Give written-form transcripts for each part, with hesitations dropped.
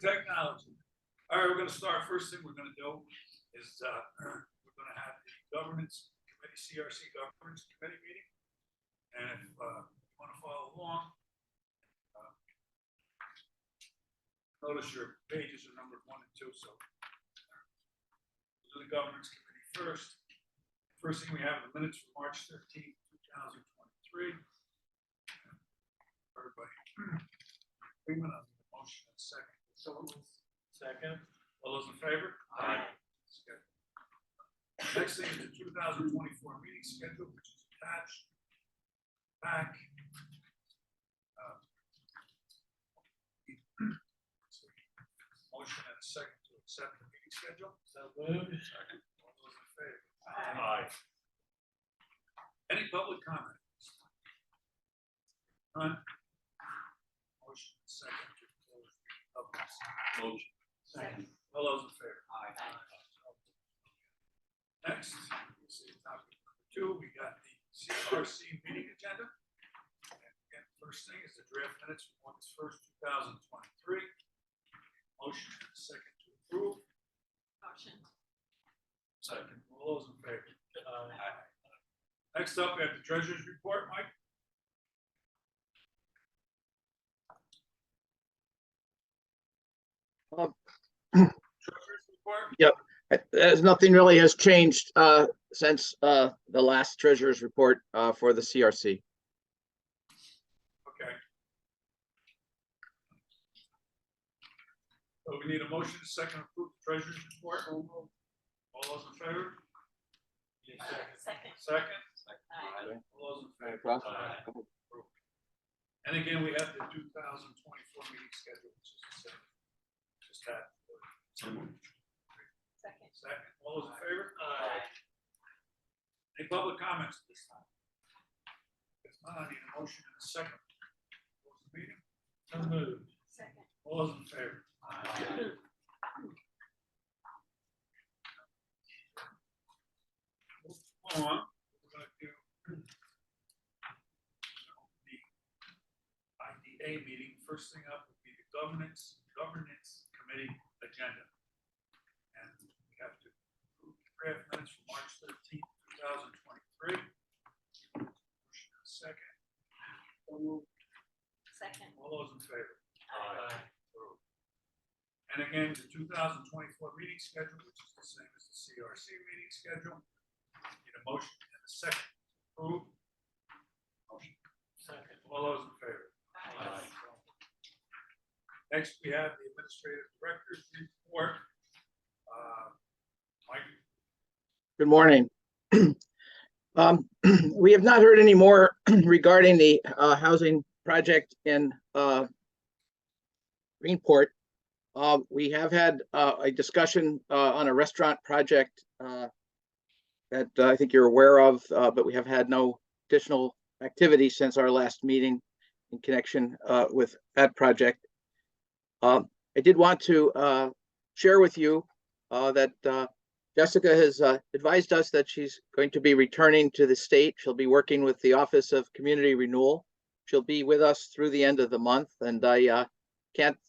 Technology. All right, we're going to start. First thing we're going to do is we're going to have the governance committee, CRC governance committee meeting. And if you want to follow along, notice your pages are numbered 1 and 2. So we'll do the governance committee first. First thing we have the minutes from March 13th, 2023. Everybody, agreement on the motion and second. Second. All those in favor? Aye. Next thing is the 2024 meeting schedule, which is attached back. Motion and a second to accept the meeting schedule. So moved. Second. All those in favor? Aye. Any public comment? None. Motion and second to close the public. Motion. Second. All those in favor? Aye. Next, we see topic number 2. We got the CRC meeting agenda. And again, first thing is the draft minutes from August 1st, 2023. Motion and a second to approve. Motion. Second. All those in favor? Aye. Next up, we have the treasurer's report, Mike. Treasurer's report. Yep. Nothing really has changed since the last treasurer's report for the CRC. Okay. So we need a motion to second approve the treasurer's report. All those in favor? Second. Second. Aye. All those in favor? Aye. And again, we have the 2024 meeting schedule, which is the same. Just that. Second. Second. All those in favor? Aye. Any public comments at this time? If not, I need a motion and a second. Close the meeting. So moved. Second. All those in favor? Aye. Hold on. We're going to do the IDA meeting. First thing up would be the governance committee agenda. And we have to approve the draft minutes from March 13th, 2023. Motion and second. Second. All those in favor? Aye. And again, the 2024 meeting schedule, which is the same as the CRC meeting schedule. Need a motion and a second to approve. Motion. Second. All those in favor? Aye. Next, we have the administrative director's report. Mike. Good morning. We have not heard any more regarding the housing project in Greenport. We have had a discussion on a restaurant project that I think you're aware of, but we have had no additional activity since our last meeting in connection with that project. I did want to share with you that Jessica has advised us that she's going to be returning to the state. She'll be working with the Office of Community Renewal. She'll be with us through the end of the month, and I can't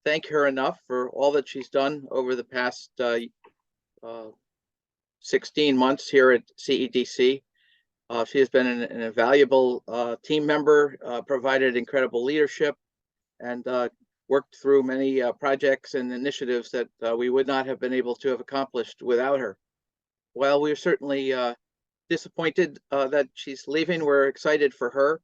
thank her enough for all that she's done over the past 16 months here at CEDC. She has been an invaluable team member, provided incredible leadership, and worked through many projects and initiatives that we would not have been able to have accomplished without her. While we're certainly disappointed that she's leaving, we're excited for her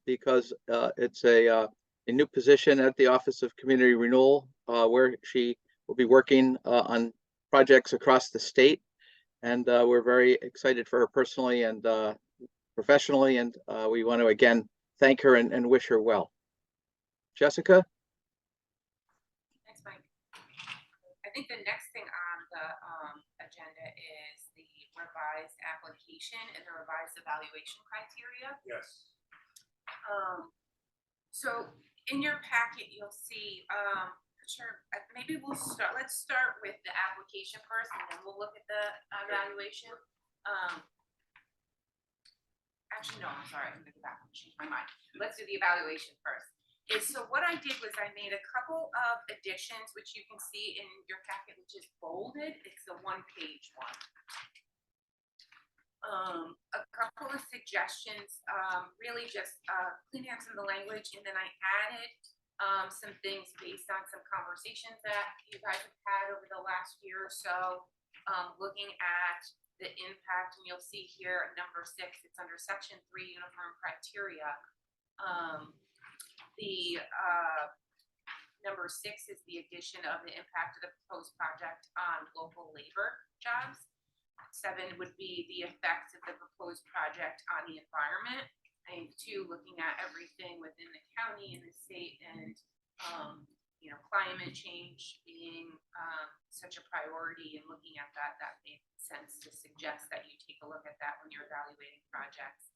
because it's a new position at the Office of Community Renewal, where she will be working on projects across the state. And we're very excited for her personally and professionally. And we want to again thank her and wish her well. Jessica? Thanks, Mike. I think the next thing on the agenda is the revised application and the revised evaluation criteria. Yes. So in your packet, you'll see, sure, maybe let's start with the application first, and then we'll look at the evaluation. Actually, no, I'm sorry, I'm gonna go back and change my mind. Let's do the evaluation first. is, so what I did was I made a couple of additions, which you can see in your packet, which is bolded. It's the one-page one. A couple of suggestions, really just cleaning up some of the language, and then I added some things based on some conversations that you guys have had over the last year or so, looking at the impact, and you'll see here at number 6, it's under section 3, uniform criteria. The number 6 is the addition of the impact of the proposed project on local labor jobs. 7 would be the effects of the proposed project on the environment. And 2, looking at everything within the county and the state, and climate change being such a priority, and looking at that made sense to suggest that you take a look at that when you're evaluating projects.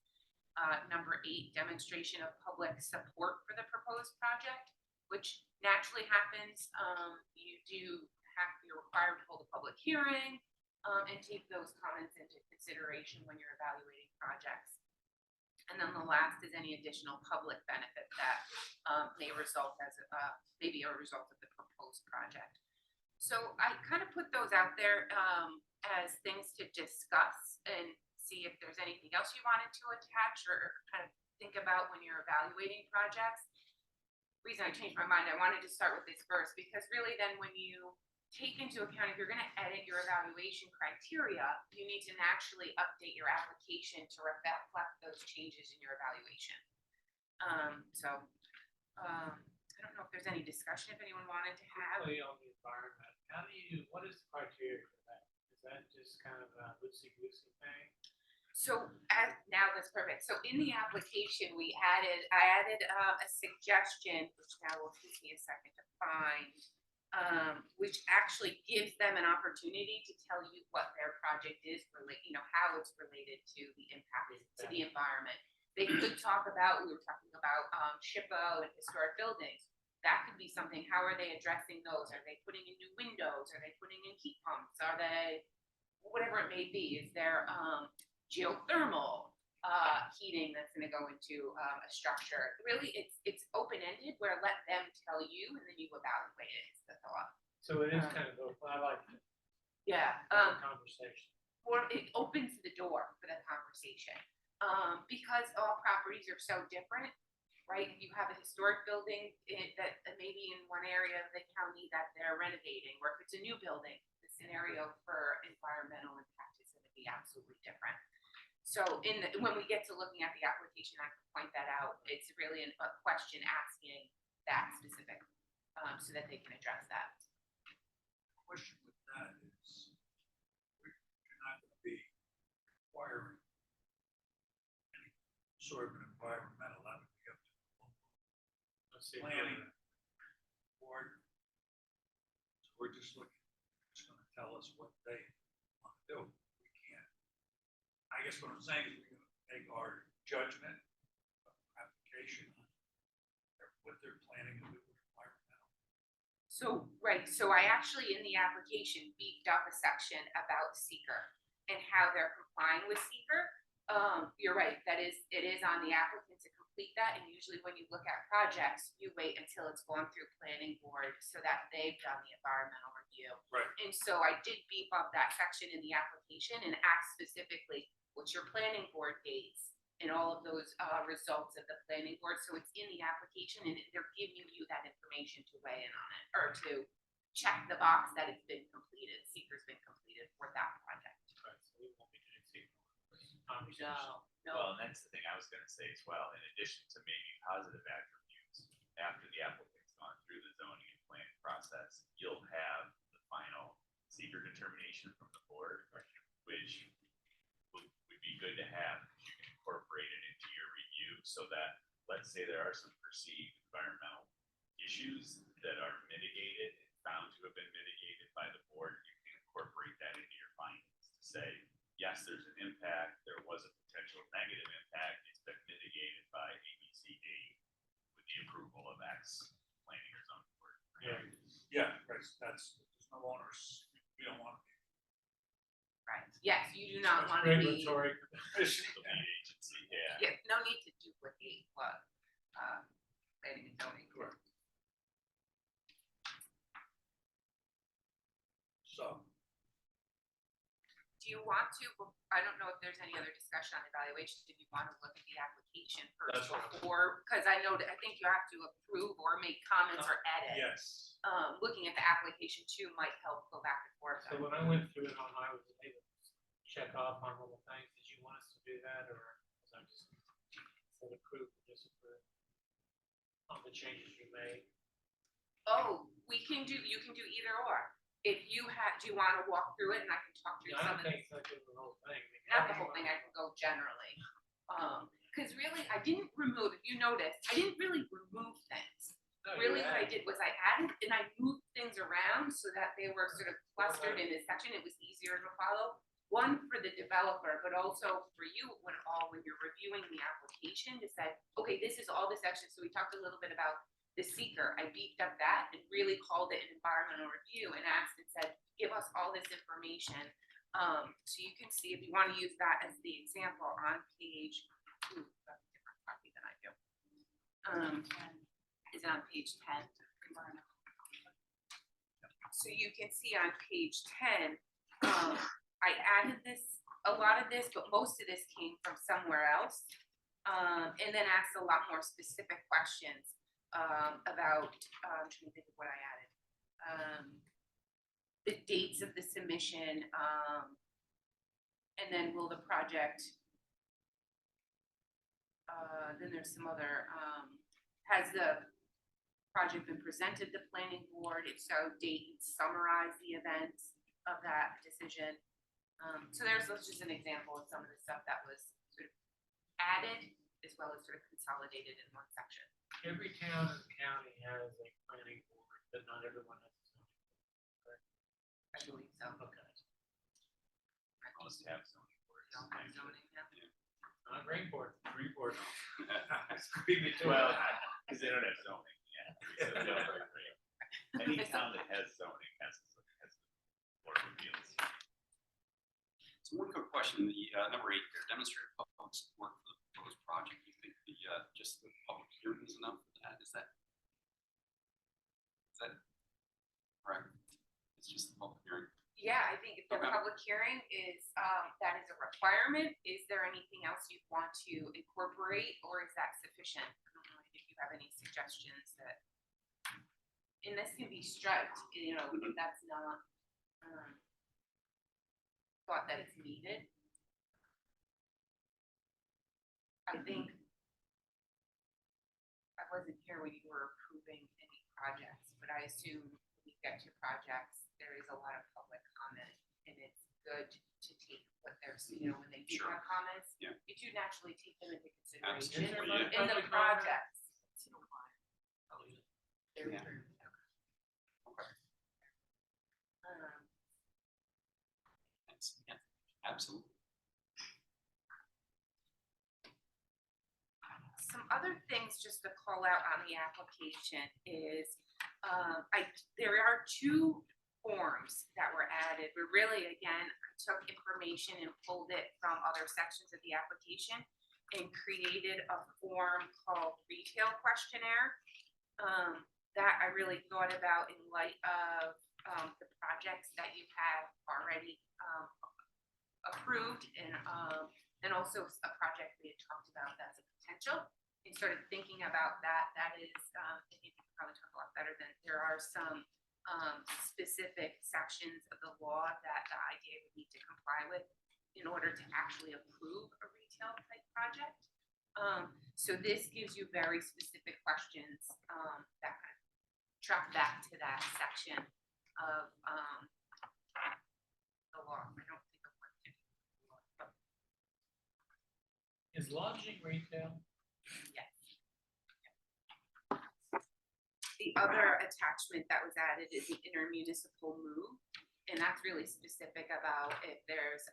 Number 8, demonstration of public support for the proposed project, which naturally happens. You're required to hold a public hearing and take those comments into consideration when you're evaluating projects. And then the last is any additional public benefit that may result as maybe a result of the proposed project. So I kind of put those out there as things to discuss and see if there's anything else you wanted to attach or kind of think about when you're evaluating projects. The reason I changed my mind, I wanted to start with this first, because really then when you take into account, if you're going to edit your evaluation criteria, you need to naturally update your application to reflect those changes in your evaluation. I don't know if there's any discussion if anyone wanted to have. Quickly on the environment, what is the criteria for that? Is that just kind of a loosey-goosey thing? So now that's perfect. So in the application, I added a suggestion, which now will take me a second to find, which actually gives them an opportunity to tell you what their project is, how it's related to the impact to the environment. They could talk about, we were talking about SHPO and historic buildings. That could be something. How are they addressing those? Are they putting in new windows? Are they putting in heat pumps? Are they, whatever it may be, is there geothermal heating that's going to go into a structure? Really, it's open-ended, where let them tell you and then you evaluate it. It's the thought. So it is kind of open. I like that. Yeah. Conversation. Or it opens the door for the conversation, because all properties are so different, right? You have a historic building that maybe in one area of the county that they're renovating, or if it's a new building, the scenario for environmental impact is going to be absolutely different. So when we get to looking at the application, I can point that out. It's really a question asking that specific, so that they can address that. The question with that is, we're not going to be requiring any sort of an environmental, that would be up to the local planning board. So we're just looking, it's going to tell us what they want to do. We can't. I guess what I'm saying is we're going to make our judgment of application on what they're planning to do with environmental. So, right, so I actually, in the application, beefed up a section about seeker and how they're complying with seeker. You're right, it is on the applicant to complete that, and usually when you look at projects, you wait until it's gone through planning board so that they've done the environmental review. Right. And so I did beef up that section in the application and ask specifically, what's your planning board dates and all of those results of the planning board. So it's in the application, and they're giving you that information to weigh in on it, or to check the box that it's been completed, seeker's been completed for that project. Right, so we won't be doing conversation. No. Well, and that's the thing I was going to say as well. In addition to maybe positive attributes, after the applicant's gone through the zoning and planning process, you'll have the final seeker determination from the board, which would be good to have. You can incorporate it into your review, so that, let's say there are some perceived environmental issues that are mitigated, found to have been mitigated by the board, you can incorporate that into your findings to say, yes, there's an impact, there was a potential negative impact, it's been mitigated by ABCD with the approval of X planning or zoning board. Yeah. Yeah, right, there's no owners, we don't want to be. Right, yes, you do not want to be, Regulatory. The lead agency, yeah. yeah, no need to duplicate what planning and zoning. Correct. So, Do you want to, I don't know if there's any other discussion on evaluation, do you want to look at the application That's first what I'm- before, because I know that, I think you have to approve or make comments or edit. yes, Looking at the application too might help go back and forth. So when I went through it on, I was able to check off on little things. Did you want us to do that, or was I just said approve or disapprove on the changes you made? Oh, you can do either or. If you have, do you want to walk through it and I can talk through Yeah, I some don't of the, think so, do the whole thing. not the whole thing, I can go generally. Because really, I didn't remove, if you notice, I didn't really remove things. No, you Really, what I had- did was I added and I moved things around so that they were sort of clustered in this section. It was easier to follow. One for the developer, but also for you when you're reviewing the application to say, okay, this is all the sections. So we talked a little bit about the seeker. I beefed up that and really called it an environmental review and asked and said, give us all this information. So you can see if you want to use that as the example on page, that's a different copy than I do. Is it on page 10? So you can see on page 10, I added a lot of this, but most of this came from somewhere else. And then asked a lot more specific questions about, I'm trying to think of what I added. The dates of the submission, and then will the project, then there's some other, has the project been presented to the planning board? If so, date and summarize the events of that decision. So that's just an example of some of the stuff that was sort of added as well as sort of consolidated in one section. Every town in the county has a planning board, but not everyone has a zoning board. I believe so. Okay, Most have zoning boards. We don't have zoning now. not Greenport. report. Well, because they don't have zoning, yeah. So they don't have zoning. Any town that has zoning has a board of appeals. So one quick question, the number 8 here, demonstrate public support for the proposed project. You think the just the public hearing is enough for that? Is that correct? It's just the public hearing. Yeah, I think if the Okay. public hearing is, that is a requirement. Is there anything else you want to incorporate or is that sufficient? I don't know if you have any suggestions that, and this can be striped, you know, if that's not, thought that it's needed. I think I wasn't here when you were approving any projects, but I assume when you get to projects, there is a lot of public comment and it's good to take what they're, you know, when they do Sure. have comments. Yeah. You do naturally take them into consideration Absolutely, in the Public comment? projects. Oh, yeah. They're- Yeah. they're- Okay. Um, Thanks. Yeah, absolutely. Some other things just to call out on the application is, there are 2 forms that were added, but really, again, I took information and pulled it from other sections of the application and created a form called retail questionnaire. That I really thought about in light of, the projects that you have already, approved and also a project we had talked about that's a potential. And started thinking about that, that is, and you can probably talk a lot better than, there are some specific sections of the law that the IDA would need to comply with in order to actually approve a retail type project. So this gives you very specific questions that kind of track back to that section of the law. I don't think of what to do. Is lodging retail? Yes. The other attachment that was added is the intermunicipal move. And that's really specific about if there's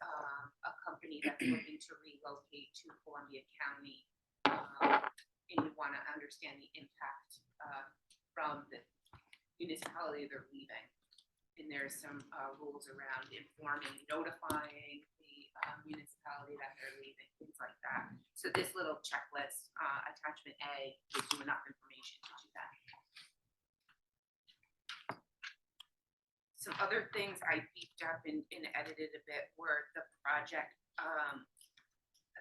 a company that's looking to relocate to Columbia County. And you want to understand the impact from the municipality they're leaving. And there's some rules around informing, notifying the municipality that they're leaving, things like that. So this little checklist, attachment A, gives you enough information to do that. Some other things I beefed up and edited a bit were the project,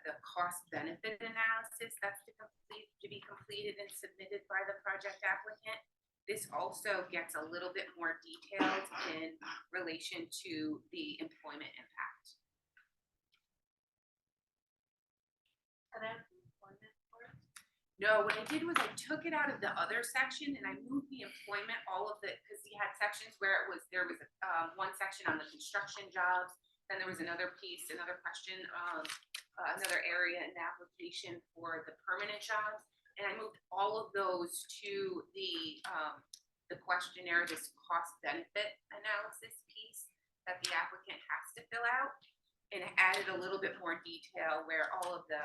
the cost benefit analysis that's to be completed and submitted by the project applicant. This also gets a little bit more detailed in relation to the employment impact. Are there employment for it? No, what I did was I took it out of the other section and I moved the employment, all of the, because you had sections where there was one section on the construction jobs, then there was another piece, another question, another area in the application for the permanent jobs. And I moved all of those to the questionnaire, this cost benefit analysis piece that the applicant has to fill out. And it added a little bit more detail where all of the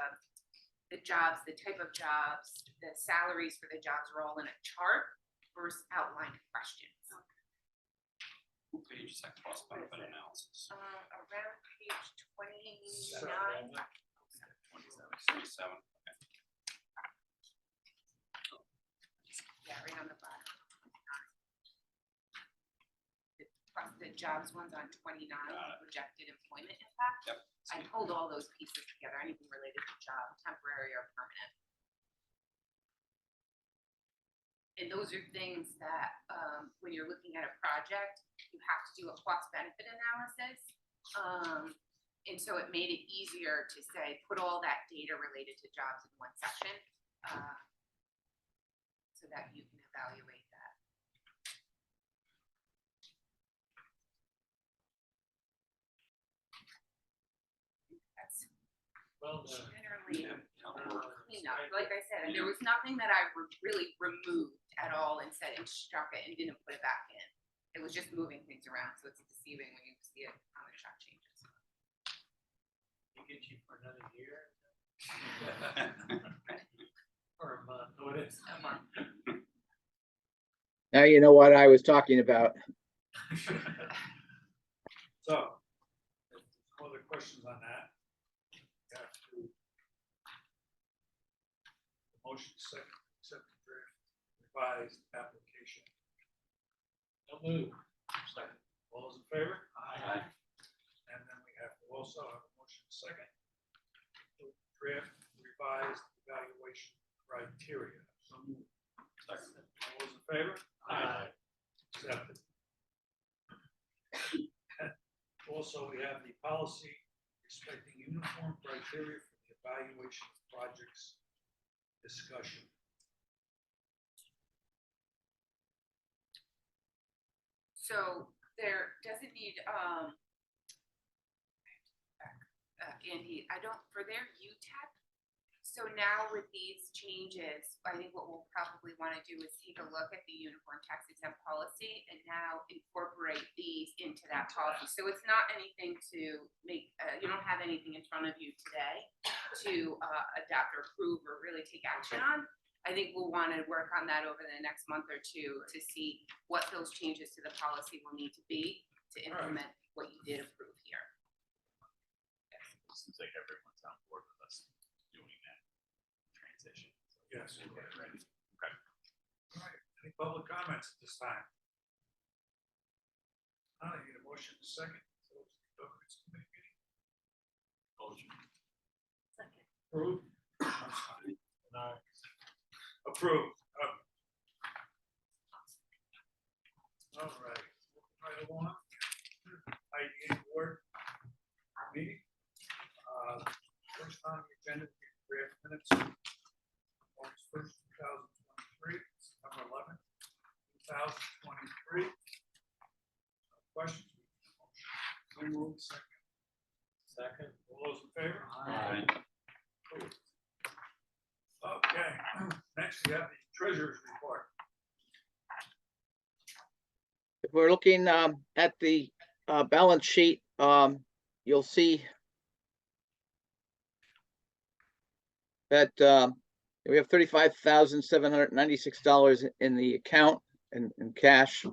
jobs, the type of jobs, the salaries for the jobs are all in a chart versus outlined questions. What page is that cost benefit analysis? Around page 29. 27. Yeah, right on the bottom. The jobs one's on 29, projected employment impact. Yep. I pulled all those pieces together, anything related to job, temporary or permanent. And those are things that, when you're looking at a project, you have to do a cost benefit analysis. And so it made it easier to say, put all that data related to jobs in one section, so that you can evaluate that. That's Well done. generally Yeah. cleanup. Like I said, and there was nothing that I really removed at all and said and struck it and didn't put it back in. It was just moving things around, so it's deceiving when you see it on the chart changes. You get you for another year? Or a month, what is? A month. Now you know what I was talking about. So, if there's no other questions on that, we have to the motion second, accept the draft revised application. Don't move. Second. All those in favor? Aye. And then we have to also have a motion second. To draft revised evaluation criteria. So moved. Second. All those in favor? Aye. Accepted. Also, we have the policy expecting uniform criteria for the evaluation of projects discussion. So there doesn't need, Andy, I don't, for their UTEP. So now with these changes, I think what we'll probably want to do is take a look at the uniform tax exempt policy and now incorporate these into that policy. So it's not anything to make, you don't have anything in front of you today to adopt or approve or really take action on. I think we'll want to work on that over the next month or two to see what those changes to the policy will need to be to implement what you did approve here. Seems like everyone's on board with us doing that transition. Yes. We'll get it ready. All right, any public comments at this time? I need a motion second. Close the governance committee meeting. Motion. Second. Approved. No. Approved. All right, right along. IDA board meeting. First on the agenda, draft minutes. August 1st, 2023, September 11th, 2023. Questions? So moved. Second. Second. All those in favor? Aye. Approved. Okay, next we have the treasurer's report. If we're looking at the balance sheet, you'll see that we have $35,796 in the account in cash.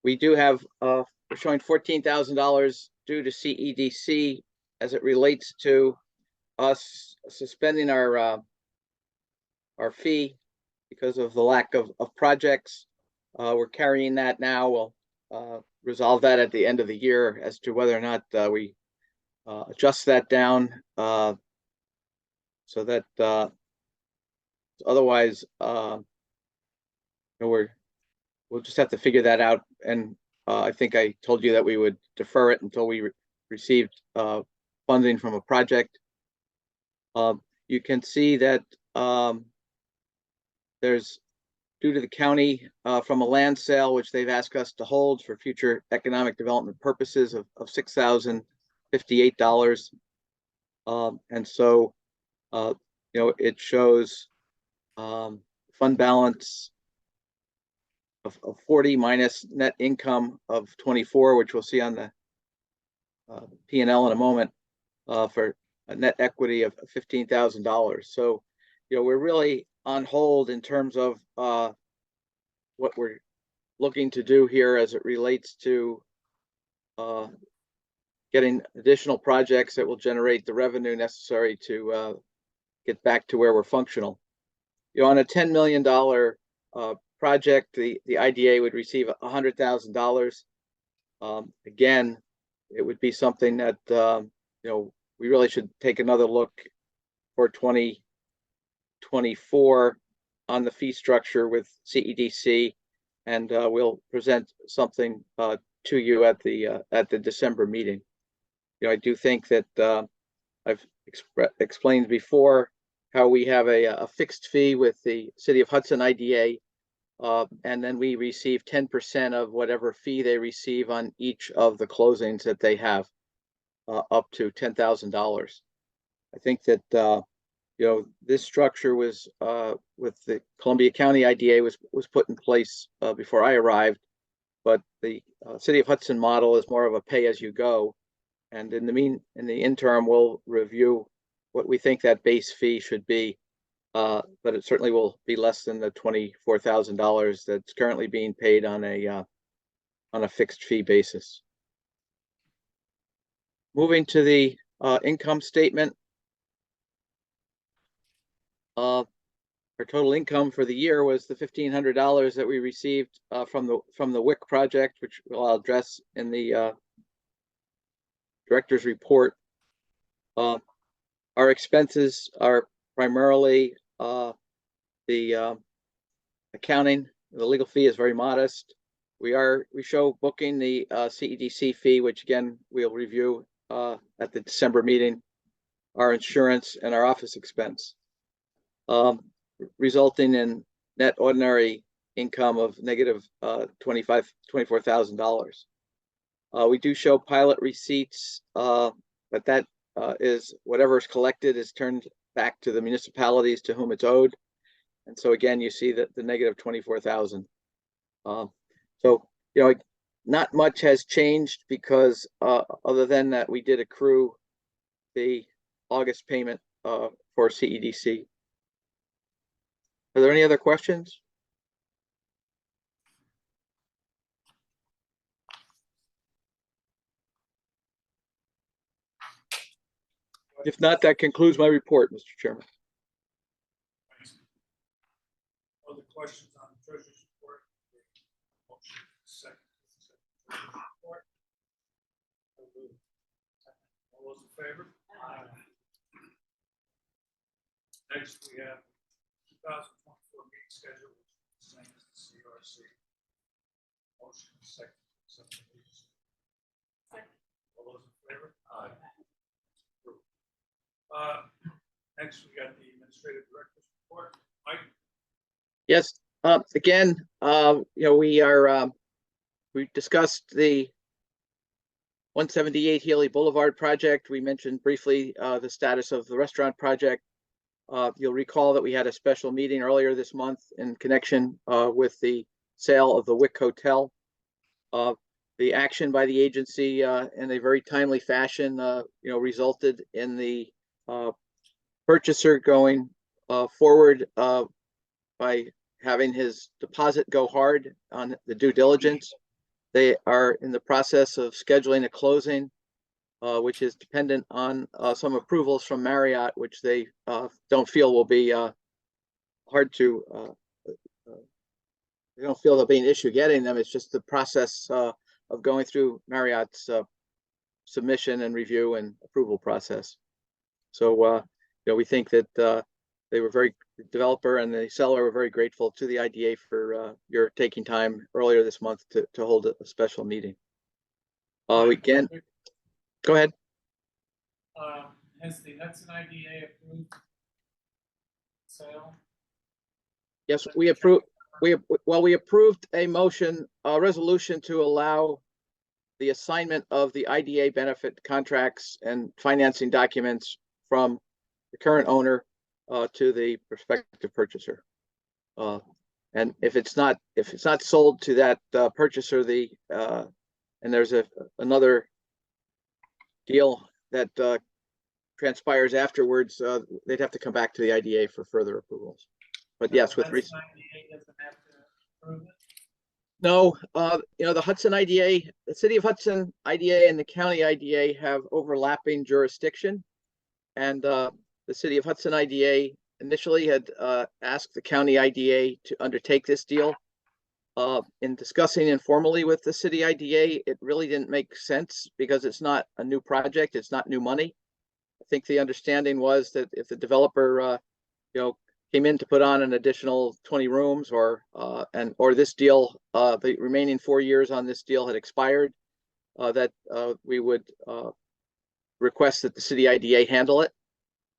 We do have we're showing $14,000 due to CEDC as it relates to us suspending our fee because of the lack of projects. We're carrying that now. We'll resolve that at the end of the year as to whether or not we adjust that down so that otherwise we'll just have to figure that out. And I think I told you that we would defer it until we received funding from a project. You can see that there's, due to the county from a land sale, which they've asked us to hold for future economic development purposes of $6,058. And so, it shows fund balance of 40 minus net income of 24, which we'll see on the P&L in a moment, for a net equity of $15,000. So, we're really on hold in terms of what we're looking to do here as it relates to getting additional projects that will generate the revenue necessary to get back to where we're functional. On a $10 million project, the IDA would receive $100,000. Again, it would be something that we really should take another look for 2024 on the fee structure with CEDC, and we'll present something to you at the December meeting. I do think that I've explained before how we have a fixed fee with the City of Hudson IDA, and then we receive 10% of whatever fee they receive on each of the closings that they have, up to $10,000. I think that this structure was with the Columbia County IDA was put in place before I arrived, but the City of Hudson model is more of a pay-as-you-go. And in the interim, we'll review what we think that base fee should be, but it certainly will be less than the $24,000 that's currently being paid on a fixed fee basis. Moving to the income statement. Our total income for the year was the $1,500 that we received from the WIC project, which I'll address in the director's report. Our expenses are primarily the accounting. The legal fee is very modest. We show booking the CEDC fee, which again we'll review at the December meeting. Our insurance and our office expense, resulting in net ordinary income of negative $24,000. We do show pilot receipts, but that is whatever is collected is turned back to the municipalities to whom it's owed. And so again, you see that the negative 24,000. So, not much has changed because other than that, we did accrue the August payment for CEDC. Are there any other questions? If not, that concludes my report, Mr. Chairman. Thanks. Other questions on the treasurer's report? Motion second. Report. All those in favor? Aye. Next, we have 2024 meeting schedule, which is the same as the CRC. Motion second. All those in favor? Aye. Next, we got the administrative director's report. Mike? Yes. Again, we discussed the 178 Healy Boulevard project. We mentioned briefly the status of the restaurant project. You'll recall that we had a special meeting earlier this month in connection with the sale of the WIC Hotel. The action by the agency in a very timely fashion, resulted in the purchaser going forward by having his deposit go hard on the due diligence. They are in the process of scheduling a closing which is dependent on some approvals from Marriott, which they don't feel will be hard to. They don't feel there'll be an issue getting them. It's just the process of going through Marriott's submission and review and approval process. So, we think that they were the developer and the seller were very grateful to the IDA for your taking time earlier this month to hold a special meeting. Again, go ahead. Has the Hudson IDA approved sale? Yes, we approved. We approved a resolution to allow the assignment of the IDA benefit contracts and financing documents from the current owner to the prospective purchaser. And if it's not sold to that purchaser, and there's another deal that transpires afterwards, they'd have to come back to the IDA for further approvals. But yes, with Hudson IDA doesn't have to approve it? no, the Hudson IDA, the city of Hudson IDA and the county IDA have overlapping jurisdiction. And the city of Hudson IDA initially had asked the county IDA to undertake this deal. In discussing informally with the city IDA, it really didn't make sense because it's not a new project, it's not new money. I think the understanding was that if the developer, came in to put on an additional 20 rooms or this deal, the remaining 4 years on this deal had expired, that we would request that the city IDA handle it.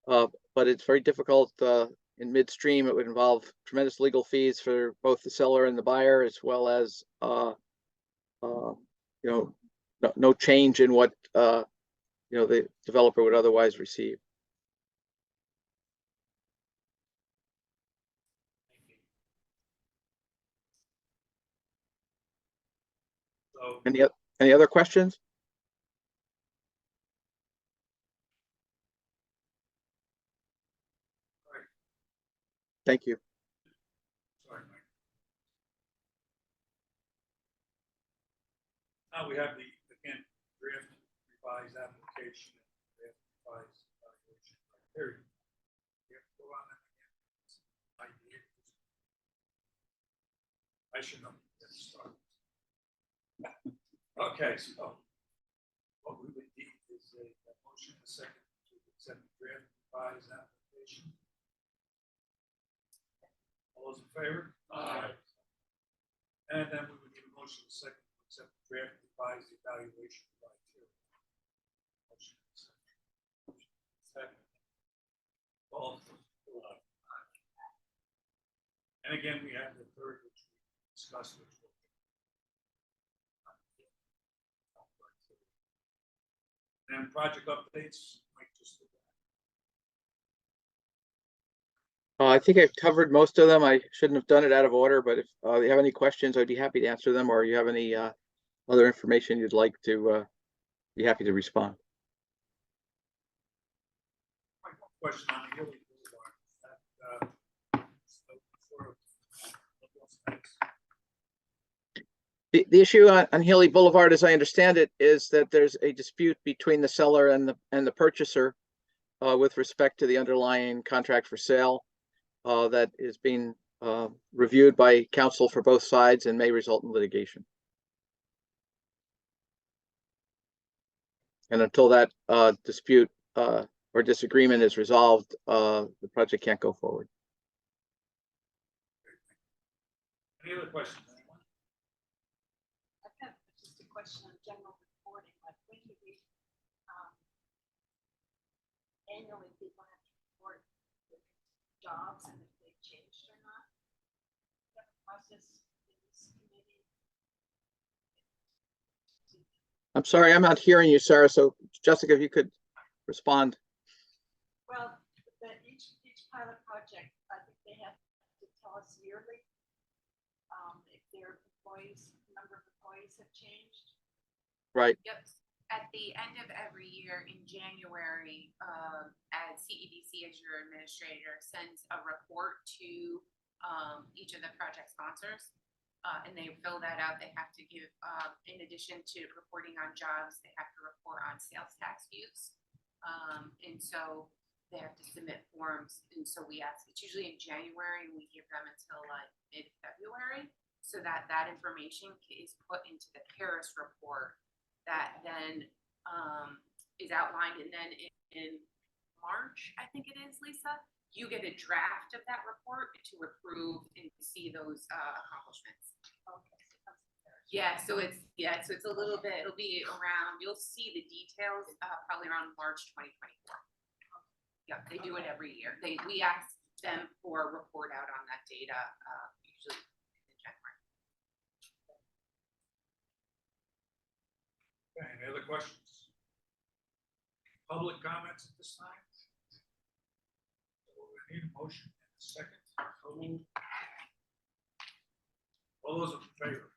But it's very difficult in midstream. It would involve tremendous legal fees for both the seller and the buyer, as well as no change in what the developer would otherwise receive. So, Any other questions? Thank you. sorry, Mike. Now we have the, again, draft revised application, draft revised evaluation criteria. We have to go on that again. I should know. Let's start. Okay, so what we would need is a motion, a second, to accept the draft revised application. All those in favor? Aye. And then we would need a motion, a second, to accept the draft revised evaluation criteria. Motion, second. Second. All. And again, we have the third, which we discussed, which will. And project updates, Mike just did that. I think I've covered most of them. I shouldn't have done it out of order, but if you have any questions, I'd be happy to answer them, or you have any other information you'd like to be happy to respond. My question on the Healy Boulevard, The issue on Healy Boulevard, as I understand it, is that there's a dispute between the seller and the purchaser with respect to the underlying contract for sale that is being reviewed by counsel for both sides and may result in litigation. And until that dispute or disagreement is resolved, the project can't go forward. any other questions? Anyone? I have just a question on general reporting, like when do we, annually people have to report their jobs and if they've changed or not? Do you have a process in this committee? I'm sorry, I'm not hearing you, Sarah. So Jessica, if you could respond. Well, each pilot project, I think they have to tell us yearly if their employees, number of employees have changed. Right. Yep, at the end of every year in January, as CEDC, as your administrator, sends a report to each of the project sponsors and they fill that out, they have to give, in addition to reporting on jobs, they have to report on sales tax use. And so they have to submit forms, and so we ask, it's usually in January, and we give them until like mid-February, so that that information is put into the CRC report that then is outlined, and then in March, I think it is, Lisa, you get a draft of that report to approve and see those accomplishments. Okay, so that's fair. Yeah, so it's a little bit, it'll be around, you'll see the details probably around March 2024. Yeah, they do it every year. We ask them for a report out on that data, usually in January. Okay, any other questions? Public comments at this time? So we need a motion and a second. All those in favor?